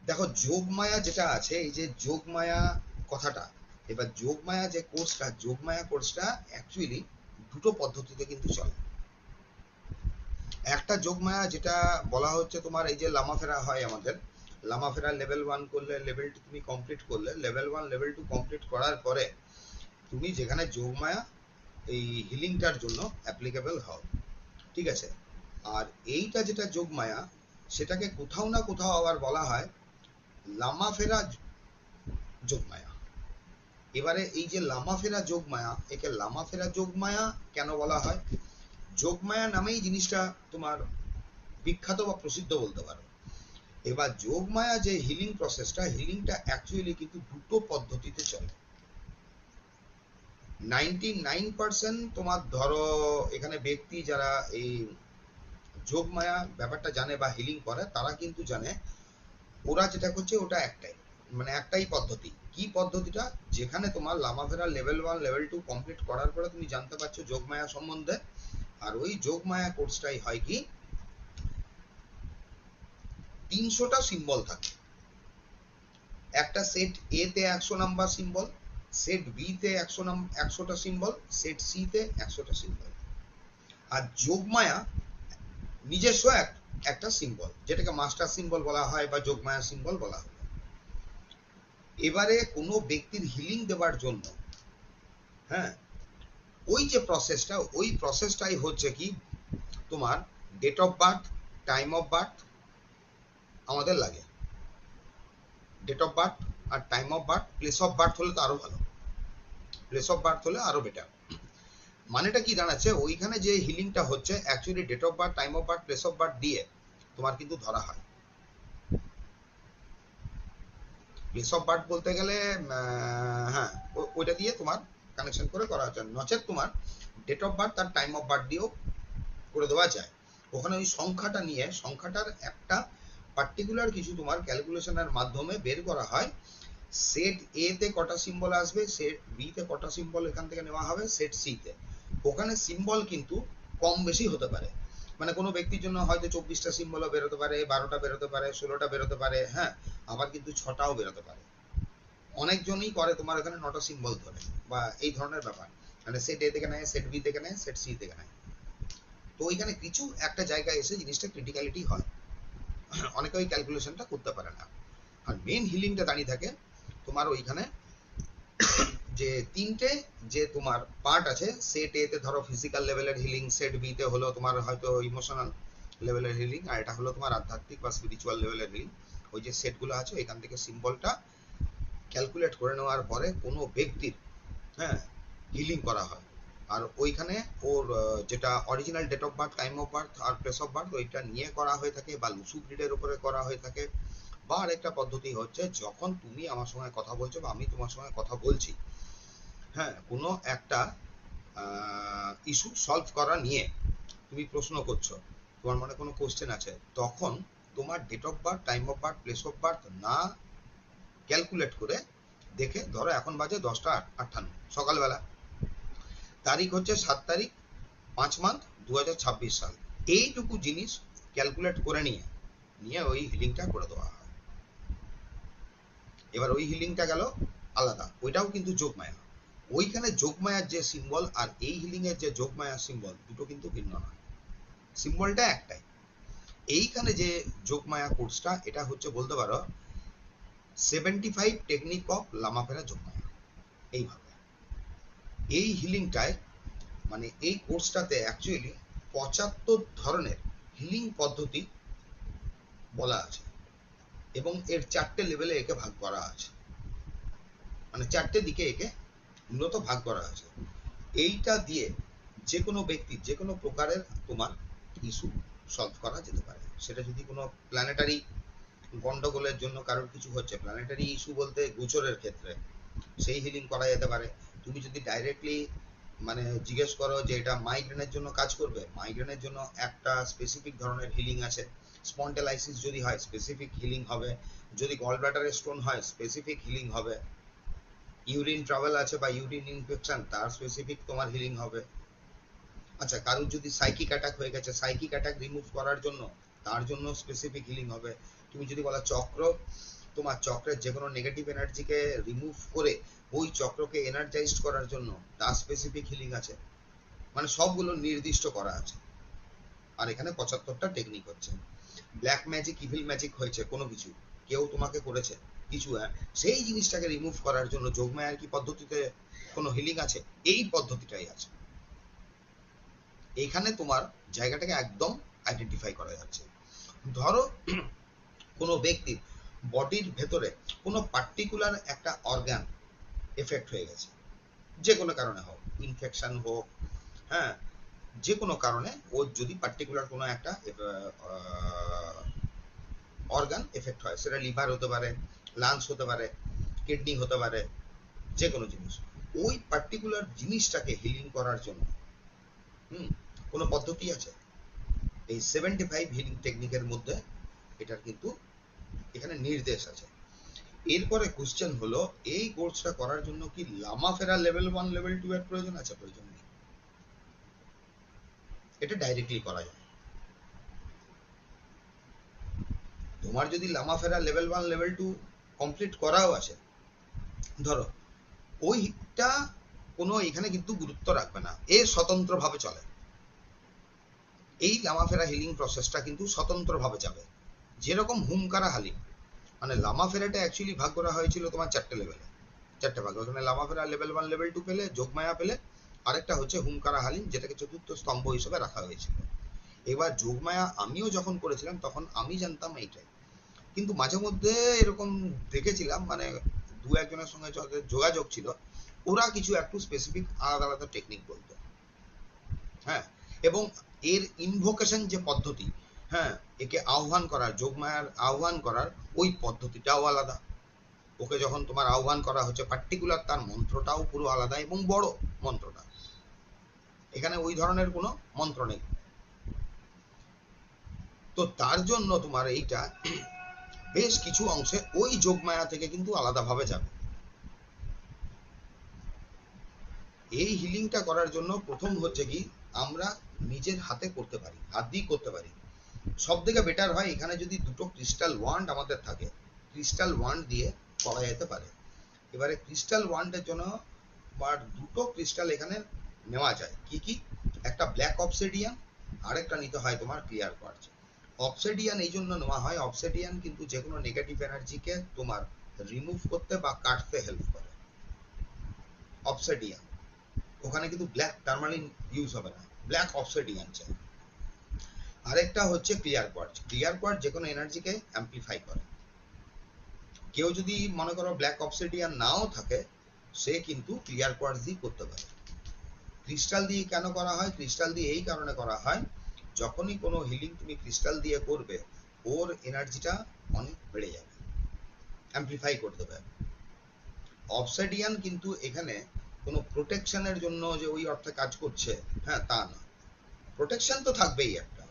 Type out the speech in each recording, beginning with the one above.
দেখো যোগমায়া যেটা আছে, এই যে যোগমায়া কথাটা, এবার যোগমায়া যে কোর্সটা, যোগমায়া কোর্সটা অ্যাকচুয়ালি দুটো পদ্ধতিতে কিন্তু চলে। একটা যোগমায়া যেটা বলা হচ্ছে তোমার, এই যে লামাফেরা হয় আমাদের, লামাফেরা লেভেল 1 করলে, লেভেল 2 তুমি কমপ্লিট করলে, লেভেল 1 লেভেল 2 কমপ্লিট করার পরে তুমি যেখানে যোগমায়া এই হিলিংটার জন্য অ্যাপ্লিকেবল হও, ঠিক আছে। আর এইটা যেটা যোগমায়া, সেটাকে কোথাও না কোথাও আবার বলা হয় লামাফেরা যোগমায়া। এবারে এই যে লামাফেরা যোগমায়া, একে লামাফেরা যোগমায়া কেন বলা হয়? যোগমায়া নামেই জিনিসটা তোমার বিখ্যাত বা প্রসিদ্ধ বলতে পারো। এবার যোগমায়া যে হিলিং প্রসেসটা, হিলিংটা অ্যাকচুয়ালি কিন্তু দুটো পদ্ধতিতে চলে। 99% তোমার ধরো এখানে ব্যক্তি যারা এই যোগমায়া ব্যাপারটা জানে বা হিলিং করে, তারা কিন্তু জানে ওরা যেটা করছে ওটা একটাই, মানে একটাই পদ্ধতি। কি পদ্ধতিটা? যেখানে তোমার লামাভেরা লেভেল 1 লেভেল 2 কমপ্লিট করার পরে তুমি জানতে পারছো যোগমায়া সম্বন্ধে। আর ওই যোগমায়া কোর্সটাই হয় কি, 300টা সিম্বল থাকে। একটা সেট এ তে 100 নাম্বার সিম্বল, সেট বি তে 100টা সিম্বল, সেট সি তে 100টা সিম্বল। আর যোগমায়া নিজস্ব একটা সিম্বল, যেটাকে মাস্টার সিম্বল বলা হয় বা যোগমায়া সিম্বল বলা হয়। এবারে কোনো ব্যক্তির হিলিং দেওয়ার জন্য, হ্যাঁ, ওই যে প্রসেসটা, ওই প্রসেসটাই হচ্ছে কি তোমার date of birth, time of birth আমাদের লাগে। ডেট অফ বার্থ আর time of birth, place of birth হলে তো আরো ভালো, প্লেস অফ বার্থ হলে আরো বেটার। মানেটা কি দাঁড়াচ্ছে, ওইখানে যে হিলিংটা হচ্ছে actually date of birth, time of birth, place of birth দিয়ে তোমার কিন্তু ধরা হয়। প্লেস অফ বার্থ বলতে গেলে হ্যাঁ, ওইটা দিয়ে তোমার কানেকশন করে করা হচ্ছে, নচেত তোমার ডেট অফ বার্থ আর টাইম অফ বার্থ দিয়েও করে দেওয়া যায়। ওখানে ওই সংখ্যাটা নিয়ে, সংখ্যাটার একটা পার্টিকুলার কিছু তোমার ক্যালকুলেশনের মাধ্যমে বের করা হয় সেট এ তে কটা সিম্বল আসবে, সেট বি তে কটা সিম্বল এখান থেকে নেওয়া হবে, সেট সি তে। ওখানে সিম্বল কিন্তু কম বেশি হতে পারে, মানে কোনো ব্যক্তির জন্য হয়তো 24টা সিম্বলও বেরোতে পারে, 12টা বেরোতে পারে, 16টা বেরোতে পারে, হ্যাঁ, আবার কিন্তু 6টাও বেরোতে পারে। অনেকজনই করে তোমার এখানে 9টা সিম্বল ধরে বা এই ধরনের ব্যাপার, মানে সেট এ থেকে নেয়, সেট বি থেকে নেয়, সেট সি থেকে নেয়। তো ওইখানে কিছু একটা জায়গায় এসে জিনিসটা ক্রিটিক্যালিটি হয়, অনেকে ওই ক্যালকুলেশনটা করতে পারে না। আর মেন হিলিংটা দাঁড়িয়ে থাকে তোমার ওইখানে যে তিনটে যে তোমার পার্ট আছে, সেট এ তে ধরো ফিজিক্যাল লেভেলের হিলিং, সেট বি তে হলো তোমার হয়তো ইমোশনাল লেভেলের হিলিং, আর এটা হলো তোমার আধ্যাত্মিক বা স্পিরিচুয়াল লেভেলের হিলিং। ওই যে সেটগুলো আছে এখান থেকে সিম্বলটা ক্যালকুলেট করে নেওয়ার পরে কোনো ব্যক্তির, হ্যাঁ, হিলিং করা হয়। আর ওইখানে ওর যেটা original date of birth, time of birth আর প্লেস অফ বার্থ, ওইটা নিয়ে করা হয়ে থাকে বা লুসু গ্রিডের উপরে করা হয়ে থাকে। বা আরেকটা পদ্ধতি হচ্ছে, যখন তুমি আমার সঙ্গে কথা বলছো বা আমি তোমার সঙ্গে কথা বলছি, হ্যাঁ, কোনো একটা ইস্যু সলভ করা নিয়ে তুমি প্রশ্ন করছো, তোমার মনে কোনো কোশ্চেন আছে, তখন তোমার date of birth, time of birth, place of birth না ক্যালকুলেট করে দেখে, ধরো এখন বাজে 10টা 58 সকালবেলা, তারিখ হচ্ছে 7 তারিখ 5 মান্থ 2026 সাল, এইটুকু জিনিস ক্যালকুলেট করে নিয়ে নিয়ে ওই হিলিংটা করে দেওয়া হয়। এবার ওই হিলিংটা গেল আলাদা, ওইটাও কিন্তু যোগমায়া। ওইখানে যোগমায়ার যে সিম্বল আর এই হিলিং এর যে যোগমায়ার সিম্বল, দুটো কিন্তু ভিন্ন নয়, সিম্বলটা একটাই। এইখানে যে যোগমায়া কোর্সটা, এটা হচ্ছে বলতে পারো 75 টেকনিক অফ লামাফেরা যোগমায়া। এইভাবে এই হিলিংটায়, মানে এই কোর্সটাতে অ্যাকচুয়ালি 75 ধরনের হিলিং পদ্ধতি বলা আছে, এবং এর 4টে লেভেলে একে ভাগ করা আছে, মানে 4টে দিকে একে মূলত ভাগ করা আছে। এইটা দিয়ে যে কোনো ব্যক্তির যে কোনো প্রকারের তোমার ইস্যু সলভ করা যেতে পারে। সেটা যদি কোনো প্ল্যানেটারি গন্ডগোলের জন্য কারোর কিছু হচ্ছে, প্ল্যানেটারি ইস্যু বলতে গোচরের ক্ষেত্রে, সেই হিলিং করা যেতে পারে। তুমি যদি ডাইরেক্টলি মানে জিজ্ঞেস করো যে এটা মাইগ্রেনের জন্য কাজ করবে, মাইগ্রেনের জন্য একটা স্পেসিফিক ধরনের হিলিং আছে। স্পন্টেলাইসিস যদি হয়, স্পেসিফিক হিলিং হবে। যদি গল ব্লাডারে স্টোন হয়, স্পেসিফিক হিলিং হবে। ইউরিন ট্রাভেল আছে বা ইউরিন ইনফেকশন, তার স্পেসিফিক তোমার হিলিং হবে। আচ্ছা, কারোর যদি সাইকিক অ্যাটাক হয়ে গেছে, সাইকিক অ্যাটাক রিমুভ করার জন্য তার জন্য স্পেসিফিক হিলিং হবে। তুমি যদি বলো চক্র তোমার চক্রের যে কোনো নেগেটিভ এনার্জিকে রিমুভ করে ওই চক্রকে এনার্জাইজড করার জন্য তার স্পেসিফিক হিলিং আছে, মানে সবগুলো নির্দিষ্ট করা আছে। আর এখানে 75টা টেকনিক হচ্ছে। ব্ল্যাক ম্যাজিক, ইভিল ম্যাজিক হয়েছে কোনো কিছু, কেউ তোমাকে করেছে কিছু, সেই জিনিসটাকে রিমুভ করার জন্য যোগমায়ার কি পদ্ধতিতে কোনো হিলিং আছে? এই পদ্ধতিটাই আছে। এইখানে তোমার জায়গাটাকে একদম আইডেন্টিফাই করা যাচ্ছে। ধরো কোনো ব্যক্তির বডির ভেতরে কোনো পার্টিকুলার একটা অর্গান এফেক্ট হয়ে গেছে, যে কোনো কারণে হোক, ইনফেকশন হোক, হ্যাঁ, যে কোনো কারণে ও যদি পার্টিকুলার কোনো একটা অর্গান এফেক্ট হয়, সেটা লিভার হতে পারে, লাংস হতে পারে, কিডনি হতে পারে, যে কোনো জিনিস, ওই পার্টিকুলার জিনিসটাকে হিলিং করার জন্য কোনো পদ্ধতি আছে। এই 75 হিলিং টেকনিকের মধ্যে এটার কিন্তু এখানে নির্দেশ আছে। এরপরে কোশ্চেন হলো, এই কোর্সটা করার জন্য কি লামা ফেরা লেভেল 1 লেভেল 2 এর প্রয়োজন আছে? প্রয়োজন নেই, এটা ডাইরেক্টলি করা যায়। তোমার যদি লামা ফেরা লেভেল 1 লেভেল 2 কমপ্লিট করাও আছে, ধরো ওইটা কোনো এখানে কিন্তু গুরুত্ব রাখবে না, এ স্বতন্ত্রভাবে চলে। এই লামা ফেরা হিলিং প্রসেসটা কিন্তু স্বতন্ত্রভাবে যাবে, যেরকম হুমকারা হালিং, মানে লামা ফেরাটা অ্যাকচুয়ালি ভাগ করা হয়েছিল তোমার 4টে লেভেলে, 4টে ভাগ। ওখানে লামা ফেরা লেভেল 1 লেভেল 2 পেলে, যোগমায়া পেলে, আরেকটা হচ্ছে হুমকারা হালিং, যেটাকে চতুর্থ স্তম্ভ হিসেবে রাখা হয়েছিল। এবার যোগমায়া আমিও যখন করেছিলাম তখন আমি জানতাম এইটাই, কিন্তু মাঝে মধ্যে এরকম দেখেছিলাম, মানে দু একজনের সঙ্গে যাদের যোগাযোগ ছিল, ওরা কিছু একটু স্পেসিফিক আলাদা আলাদা টেকনিক বলতো, হ্যাঁ। এবং এর ইনভোকেশন যে পদ্ধতি, হ্যাঁ, একে আহ্বান করার, যোগমায়ার আহ্বান করার ওই পদ্ধতিটাও আলাদা। ওকে যখন তোমার আহ্বান করা হচ্ছে পার্টিকুলার, তার মন্ত্রটাও পুরো আলাদা এবং বড় মন্ত্রটা, এখানে ওই ধরনের কোনো মন্ত্র নেই। তো তার জন্য তোমার এইটা বেশ কিছু অংশে ওই যোগমায়া থেকে কিন্তু আলাদাভাবে যাবে। এই হিলিংটা করার জন্য প্রথম হচ্ছে কি, আমরা নিজের হাতে করতে পারি, হাত দিয়ে করতে পারি। সব থেকে বেটার হয় এখানে যদি দুটো ক্রিস্টাল ওয়ান্ড আমাদের থাকে, ক্রিস্টাল ওয়ান্ড দিয়ে করা যেতে পারে। এবারে ক্রিস্টাল ওয়ান্ডের জন্য দুটো ক্রিস্টাল এখানে নেওয়া যায়। কি কি? একটা ব্ল্যাক অবসিডিয়ান, আরেকটা নিতে হয় তোমার ক্লিয়ার কোয়ার্টজ। অবসিডিয়ান এই জন্য নেওয়া হয়, অবসিডিয়ান কিন্তু যে কোনো নেগেটিভ এনার্জিকে তোমার রিমুভ করতে বা কাটতে হেল্প করে। অবসিডিয়ান, ওখানে কিন্তু ব্ল্যাক টারমালিন ইউজ হবে না, ব্ল্যাক অবসিডিয়ান চাই। আরেকটা হচ্ছে ক্লিয়ার কোয়ার্টজ। ক্লিয়ার কোয়ার্টজ যে কোনো এনার্জিকে অ্যাম্পলিফাই করে। কেউ যদি মনে করো ব্ল্যাক অবসিডিয়ান নাও থাকে, সে কিন্তু ক্লিয়ার কোয়ার্টজ দিয়ে করতে পারে। ক্রিস্টাল দিয়ে কেন করা হয়? ক্রিস্টাল দিয়ে এই কারণে করা হয়, যখনই কোনো হিলিং তুমি ক্রিস্টাল দিয়ে করবে, ওর এনার্জিটা অনেক বেড়ে যাবে, অ্যাম্পলিফাই করতে পারবে। অবসিডিয়ান কিন্তু এখানে কোনো প্রোটেকশনের জন্য যে ওই অর্থে কাজ করছে, হ্যাঁ, তা না। প্রোটেকশন তো থাকবেই একটা,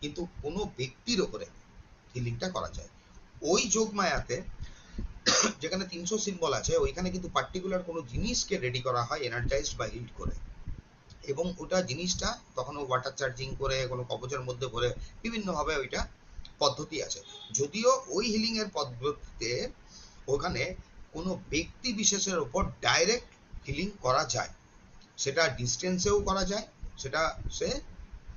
কিন্তু কোনো ব্যক্তির ওপরে হিলিংটা করা যায়। ওই যোগমায়াতে যেখানে 300 সিম্বল আছে, ওইখানে কিন্তু পার্টিকুলার কোনো জিনিসকে রেডি করা হয় এনার্জাইজড বা হিট করে, এবং ওটা জিনিসটা তখন ওয়াটার চার্জিং করে কোনো কবচের মধ্যে ভরে বিভিন্নভাবে ওইটা পদ্ধতি আছে। যদিও ওই হিলিং এর পদ্ধতিতে ওখানে কোনো ব্যক্তি বিশেষের উপর ডাইরেক্ট হিলিং করা যায়, সেটা ডিস্টেন্সেও করা যায়, সেটা সে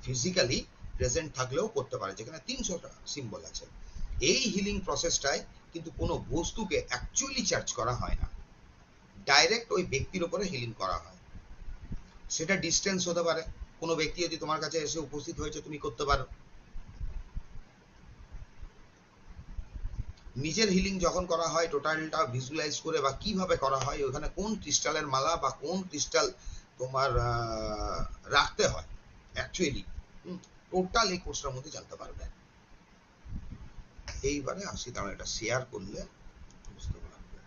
ফিজিক্যালি প্রেজেন্ট থাকলেও করতে পারে, যেখানে 300টা সিম্বল আছে। এই হিলিং প্রসেসটায় কিন্তু কোনো বস্তুকে অ্যাকচুয়ালি চার্জ করা হয় না, ডাইরেক্ট ওই ব্যক্তির উপরে হিলিং করা হয়। সেটা ডিস্টেন্স হতে পারে, কোনো ব্যক্তি যদি তোমার কাছে এসে উপস্থিত হয়েছে, তুমি করতে পারো। নিজের হিলিং যখন করা হয়, টোটালটা ভিজুয়ালাইজ করে বা কিভাবে করা হয়, ওখানে কোন ক্রিস্টালের মালা বা কোন ক্রিস্টাল তোমার রাখতে হয় অ্যাকচুয়ালি, টোটাল এই কোর্সটার মধ্যে জানতে পারবে। এইবারে আসি, তাহলে এটা শেয়ার করলে বুঝতে পারবে।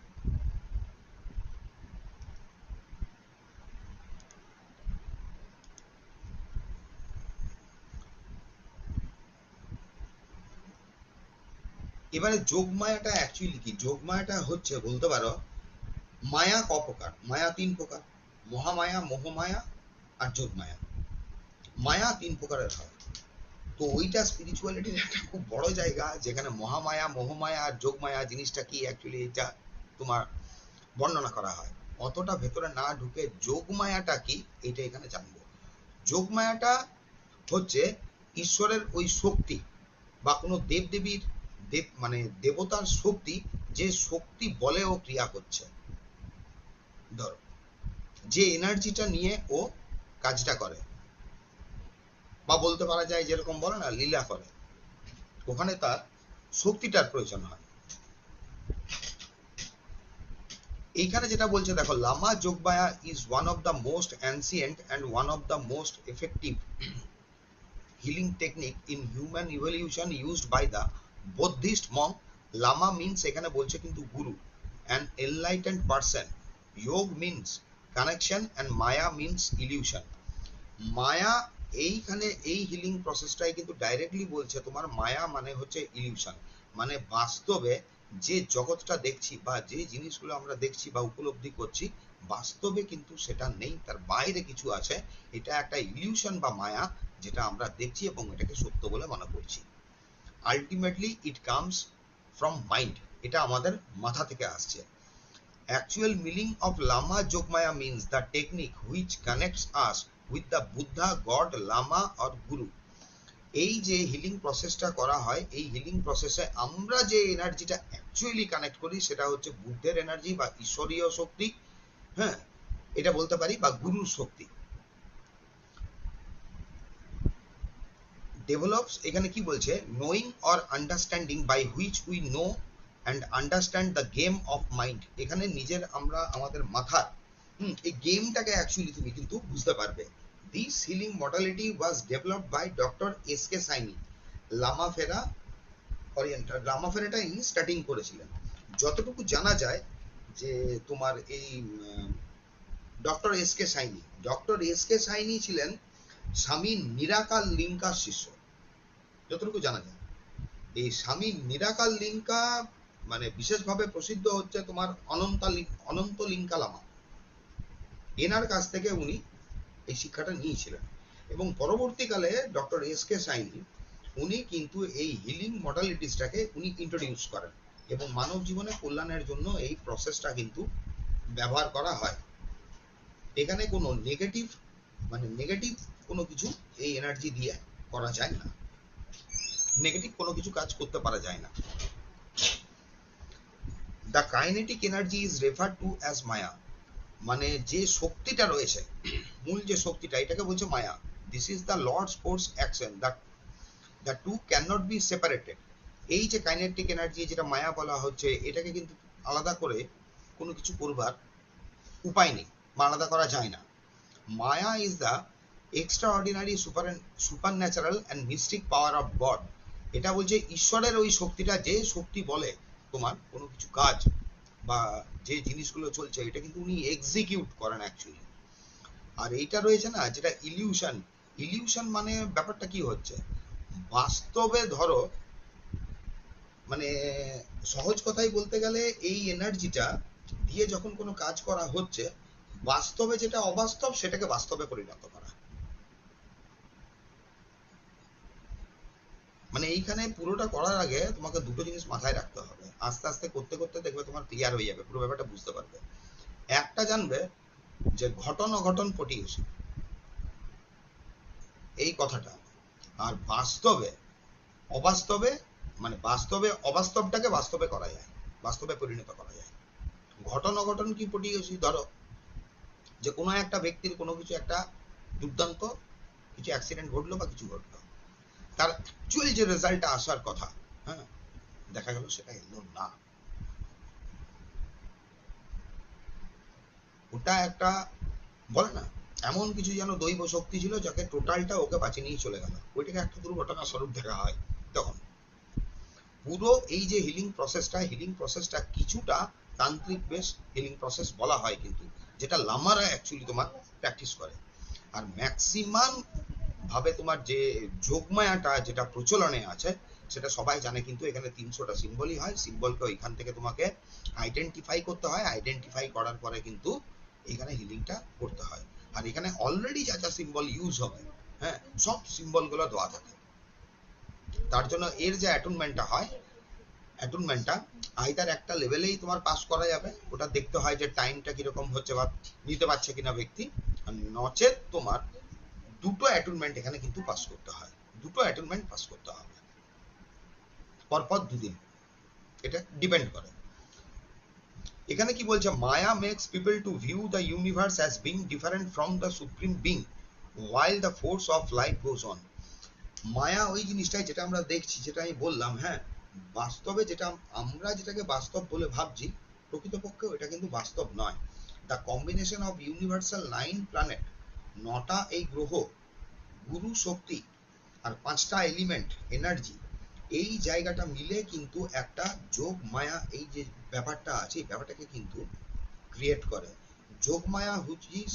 এবারে যোগমায়াটা অ্যাকচুয়ালি কি? যোগমায়াটা হচ্ছে বলতে পারো, মায়া ক প্রকার? মায়া 3 প্রকার, মহামায়া, মোহমায়া আর যোগমায়া। মায়া 3 প্রকারের হয়। তো ওইটা স্পিরিচুয়ালিটির একটা খুব বড় জায়গা, যেখানে মহামায়া, মোহমায়া আর যোগমায়া জিনিসটা কি অ্যাকচুয়ালি এটা তোমার বর্ণনা করা হয়। অতটা ভেতরে না ঢুকে যোগমায়াটা কি এটা এখানে জানবো। যোগমায়াটা হচ্ছে ঈশ্বরের ওই শক্তি বা কোনো দেবদেবীর মানে দেবতার শক্তি, যে শক্তি বলে ও ক্রিয়া করছে। ধরো যে এনার্জিটা নিয়ে ও কাজটা করে, বা বলতে পারা যায় যেরকম বলে না লীলা করে, ওখানে তার শক্তিটার প্রয়োজন হয়। এইখানে যেটা বলছে দেখো, Lama Yogmaya is one of the most ancient and one of the most effective healing technique in human evolution used by the Buddhist monk. Lama means এখানে বলছে কিন্তু গুরু, an enlightened person. Yog means connection and Maya means illusion. মায়া এইখানে এই healing প্রসেসটাই কিন্তু directly বলছে তোমার মায়া মানে হচ্ছে ইলিউশন, মানে বাস্তবে যে জগৎটা দেখছি বা যে জিনিসগুলো আমরা দেখছি বা উপলব্ধি করছি, বাস্তবে কিন্তু সেটা নেই, তার বাইরে কিছু আছে। এটা একটা ইলিউশন বা মায়া, যেটা আমরা দেখছি এবং এটাকে সত্য বলে মনে করছি। Ultimately it comes from mind, এটা আমাদের মাথা থেকে আসছে। Actual meaning of Lama Jogmaya means the technique which connects us with the Buddha, God, Lama or Guru. এই যে হিলিং প্রসেসটা করা হয়, এই হিলিং প্রসেসে আমরা যে এনার্জিটা অ্যাকচুয়ালি কানেক্ট করি সেটা হচ্ছে বুদ্ধের এনার্জি বা ঈশ্বরীয় শক্তি, হ্যাঁ এটা বলতে পারি, বা গুরুর শক্তি। ডেভেলপস এখানে কি বলছে, knowing or understanding by which we know and understand the game of mind. এখানে নিজের আমরা আমাদের মাথার এই গেমটাকে অ্যাকচুয়ালি তুমি কিন্তু বুঝতে পারবে। This healing modality was developed by doctor S K. Saini, Lama Fera oriental. Lama ফেরাটা ইনি স্টার্টিং করেছিলেন। যতটুকু জানা যায় যে তোমার এই ডক্টর এস.কে. সাইনি ছিলেন স্বামী নিরাকাল লিঙ্কার শিষ্য, যতটুকু জানা যায়। এই স্বামী নিরাকাল লিঙ্কা মানে বিশেষভাবে প্রসিদ্ধ হচ্ছে তোমার অনন্ত লিঙ্কা লামা, এনার কাছ থেকে উনি এই শিক্ষাটা নিয়েছিলেন। এবং পরবর্তীকালে ডক্টর এস.কে. সাইনি উনি কিন্তু এই হিলিং মডালিটিসটাকে উনি ইন্ট্রোডিউস করেন, এবং মানব জীবনে কল্যাণের জন্য এই প্রসেসটা কিন্তু ব্যবহার করা হয়। এখানে কোনো নেগেটিভ কোনো কিছু এই এনার্জি দিয়ে করা যায় না, নেগেটিভ কোনো কিছু কাজ করতে পারা যায় না। The kinetic energy is referred to as maya, মানে যে শক্তিটা রয়েছে, মূল যে শক্তিটা, এটাকে বলছে মায়া। This is the lord's force action, the two can not be separated. এই যে কাইনেটিক এনার্জি যেটা মায়া বলা হচ্ছে, এটাকে কিন্তু আলাদা করে কোনো কিছু করবার উপায় নেই বা আলাদা করা যায় না। Maya is the extraordinary supernatural and mystic power of god. এটা বলছে ঈশ্বরের ওই শক্তিটা, যে শক্তি বলে তোমার কোনো কিছু কাজ বা যে জিনিসগুলো চলছে, এটা কিন্তু উনি এক্সিকিউট করেন অ্যাকচুয়ালি। আর এইটা রয়েছে না যেটা ইলিউশন মানে ব্যাপারটা কি হচ্ছে, বাস্তবে ধরো মানে সহজ কথাই বলতে গেলে এই এনার্জিটা দিয়ে যখন কোনো কাজ করা হচ্ছে, বাস্তবে যেটা অবাস্তব সেটাকে বাস্তবে পরিণত করা। মানে এইখানে পুরোটা করার আগে তোমাকে দুটো জিনিস মাথায় রাখতে হবে, আস্তে আস্তে করতে করতে দেখবে তোমার ক্লিয়ার হয়ে যাবে, পুরো ব্যাপারটা বুঝতে পারবে। একটা জানবে যে ঘটন অঘটন পটিয়েছে এই কথাটা, আর বাস্তবে অবাস্তবে মানে বাস্তবে অবাস্তবটাকে বাস্তবে করা যায়, বাস্তবে পরিণত করা যায়। ঘটন অঘটন কি পটিয়েছি, ধরো যে কোনো একটা ব্যক্তির কোনো কিছু একটা দুর্দান্ত কিছু অ্যাক্সিডেন্ট ঘটলো বা কিছু ঘটলো, তার অ্যাকচুয়ালি যে রেজাল্টটা আসার কথা, হ্যাঁ দেখা গেল সেটা এলো না। ওটা একটা বলে না এমন কিছু যেন দৈব শক্তি ছিল যাকে টোটালটা ওকে বাঁচিয়ে নিয়ে চলে গেল, ওইটাকে একটা দুর্ঘটনা স্বরূপ দেখা হয়। তখন পুরো এই যে হিলিং প্রসেসটা কিছুটা তান্ত্রিক বেশ হিলিং প্রসেস বলা হয়, কিন্তু যেটা লামারা অ্যাকচুয়ালি তোমার প্র্যাকটিস করে। আর ম্যাক্সিমাম ভাবে তোমার যে যোগমায়াটা যেটা প্রচলনে আছে সেটা সবাই জানে, কিন্তু এখানে 300টা সিম্বলই হয়। সিম্বলকে ওইখান থেকে তোমাকে আইডেন্টিফাই করতে হয়, আইডেন্টিফাই করার পরে কিন্তু এখানে হিলিংটা করতে হয়। আর এখানে অলরেডি যা যা সিম্বল ইউজ হবে, হ্যাঁ সব সিম্বলগুলো দেওয়া থাকে। তার জন্য এর যে অ্যাটুনমেন্টটা হয়, অ্যাটুনমেন্টটা আইদার একটা লেভেলেই তোমার পাস করা যাবে, ওটা দেখতে হয় যে টাইমটা কিরকম হচ্ছে বা নিতে পারছে কিনা ব্যক্তি, আর নচেত তোমার দুটো অ্যাটুনমেন্ট এখানে কিন্তু পাস করতে হয়, দুটো অ্যাটুনমেন্ট পাস করতে হবে পরপর 2 দিন, এটা ডিপেন্ড করে। এখানে কি বলছে, maya makes people to view the universe as being different from the supreme being while the force of life goes on। মায়া ওই জিনিসটাই যেটা আমরা দেখছি, যেটা আমি বললাম, হ্যাঁ বাস্তবে যেটা আমরা যেটাকে বাস্তব বলে ভাবছি, প্রকৃতপক্ষে এটা কিন্তু বাস্তব নয়। The combination of universal 9 planet, 9টা এই গ্রহ, গুরু শক্তি আর 5টা এলিমেন্ট এনার্জি, এই জায়গাটা মিলে কিন্তু একটা যোগ মায়া, এই যে ব্যাপারটা আছে এই ব্যাপারটাকে কিন্তু ক্রিয়েট করে। Yogmaya which is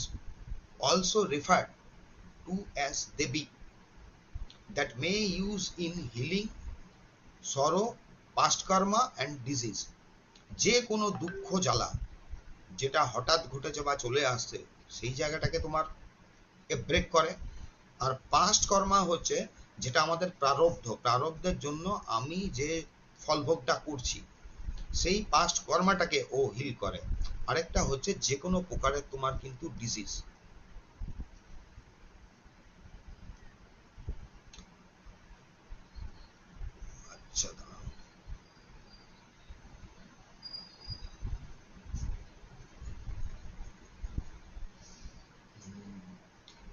also referred to as Devi, that may use in healing sorrow, past karma and disease। যে কোনো দুঃখ জ্বালা যেটা হঠাৎ ঘটেছে বা চলে আসছে, সেই জায়গাটাকে তোমার ব্রেক করে। আর পাস্ট কর্মা হচ্ছে যেটা আমাদের প্রারব্ধ, প্রারব্ধের জন্য আমি যে ফলভোগটা করছি, সেই পাস্ট কর্মাটাকে ও হিল করে। আরেকটা হচ্ছে যে কোনো প্রকারের তোমার কিন্তু ডিজিজ। আচ্ছা,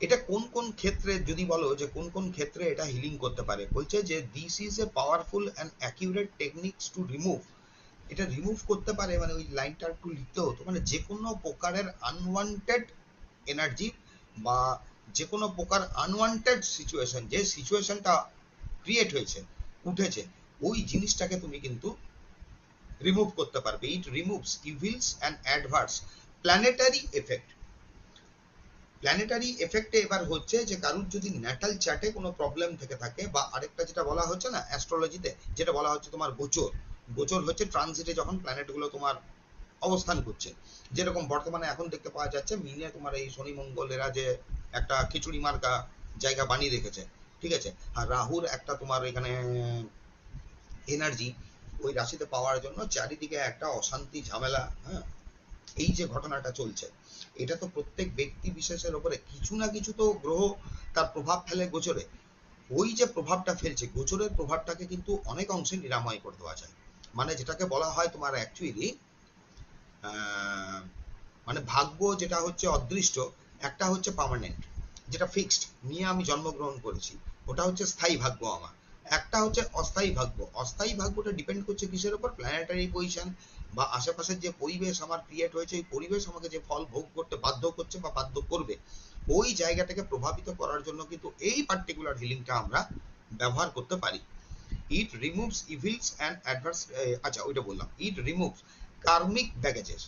এটা কোন কোন ক্ষেত্রে যদি বলো যে কোন কোন ক্ষেত্রে এটা হিলিং করতে পারে, বলছে যে this is a powerful and accurate techniques to remove. এটা রিমুভ করতে পারে, মানে ওই লাইনটা একটু লিখতে হতো, মানে যে কোনো প্রকারের আনওয়ান্টেড এনার্জি বা যে কোনো প্রকার আনওয়ান্টেড সিচুয়েশন, যে সিচুয়েশনটা ক্রিয়েট হয়েছে, উঠেছে, ওই জিনিসটাকে তুমি কিন্তু রিমুভ করতে পারবে। It removes evils and adverse planetary effect. Planetary এফেক্টে এবার হচ্ছে যে কারুর যদি ন্যাটাল চার্টে কোনো প্রবলেম থেকে থাকে, বা আরেকটা যেটা বলা হচ্ছে না অ্যাস্ট্রোলজিতে, যেটা বলা হচ্ছে তোমার গোচর, গোচর হচ্ছে ট্রানজিটে যখন প্ল্যানেটগুলো তোমার অবস্থান করছে। যেরকম বর্তমানে এখন দেখতে পাওয়া যাচ্ছে মিনে তোমার এই শনি মঙ্গল এরা যে একটা খিচুড়ি মার্কা জায়গা বানিয়ে রেখেছে, ঠিক আছে, আর রাহুর একটা তোমার এখানে এনার্জি ওই রাশিতে পাওয়ার জন্য চারিদিকে একটা অশান্তি ঝামেলা, হ্যাঁ এই যে ঘটনাটা চলছে, এটা তো প্রত্যেক ব্যক্তি বিশেষের উপরে কিছু না কিছু তো গ্রহ তার প্রভাব ফেলে গোচরে। ওই যে প্রভাবটা ফেলছে, গোচরের প্রভাবটাকে কিন্তু অনেক অংশে নিরাময় করে দেওয়া যায়। মানে যেটাকে বলা হয় তোমার অ্যাকচুয়ালি মানে ভাগ্য যেটা হচ্ছে অদৃষ্ট, একটা হচ্ছে পার্মানেন্ট যেটা ফিক্সড নিয়ে আমি জন্মগ্রহণ করেছি, ওটা হচ্ছে স্থায়ী ভাগ্য আমার। একটা হচ্ছে অস্থায়ী ভাগ্য, অস্থায়ী ভাগ্যটা ডিপেন্ড করছে কিসের উপর, প্ল্যানেটারি পজিশন বা আশেপাশের যে পরিবেশ আমার ক্রিয়েট হয়েছে, এই পরিবেশ আমাকে যে ফল ভোগ করতে বাধ্য করছে বা বাধ্য করবে, ওই জায়গাটাকে প্রভাবিত করার জন্য কিন্তু এই পার্টিকুলার হিলিংটা আমরা ব্যবহার করতে পারি। ইট রিমুভস ইভিলস অ্যান্ড অ্যাডভার্স, আচ্ছা ওইটা বললাম, ইট রিমুভস কার্মিক ব্যাগেজেস।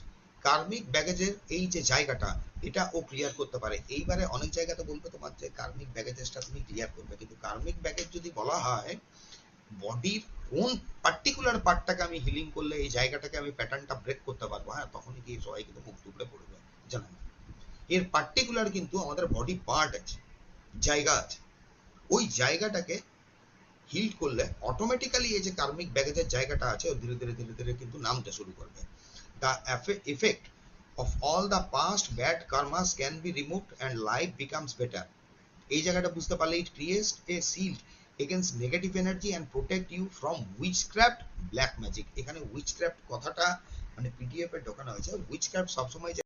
কার্মিক ব্যাগেজের এই যে জায়গাটা, এটা ও ক্লিয়ার করতে পারে। এইবারে অনেক জায়গাতে বলবে তোমার যে কার্মিক ব্যাগেজেসটা তুমি ক্লিয়ার করবে, কিন্তু কার্মিক ব্যাগেজ যদি বলা হয় বডির কোন পার্টিকুলার পার্টটাকে আমি হিলিং করলে এই জায়গাটাকে আমি প্যাটার্নটা ব্রেক করতে পারবো, হ্যাঁ তখনই কি সবাই কিন্তু মুখ টুকরে পড়বে, জানেন। এর পার্টিকুলার কিন্তু আমাদের বডি পার্ট আছে, জায়গা আছে, ওই জায়গাটাকে হিল করলে অটোমেটিক্যালি এই যে কার্মিক ব্যাগেজের জায়গাটা আছে ও ধীরে ধীরে ধীরে ধীরে কিন্তু নামতে শুরু করবে। The effect of all the past bad karmas can be removed and life becomes better। এই জায়গাটা বুঝতে পারলে it creates a shield against negative energy and protect you from witchcraft black magic। এখানে witchcraft কথাটা মানে পিডিএফ এ ঢোকানো হয়েছে, witchcraft সবসময়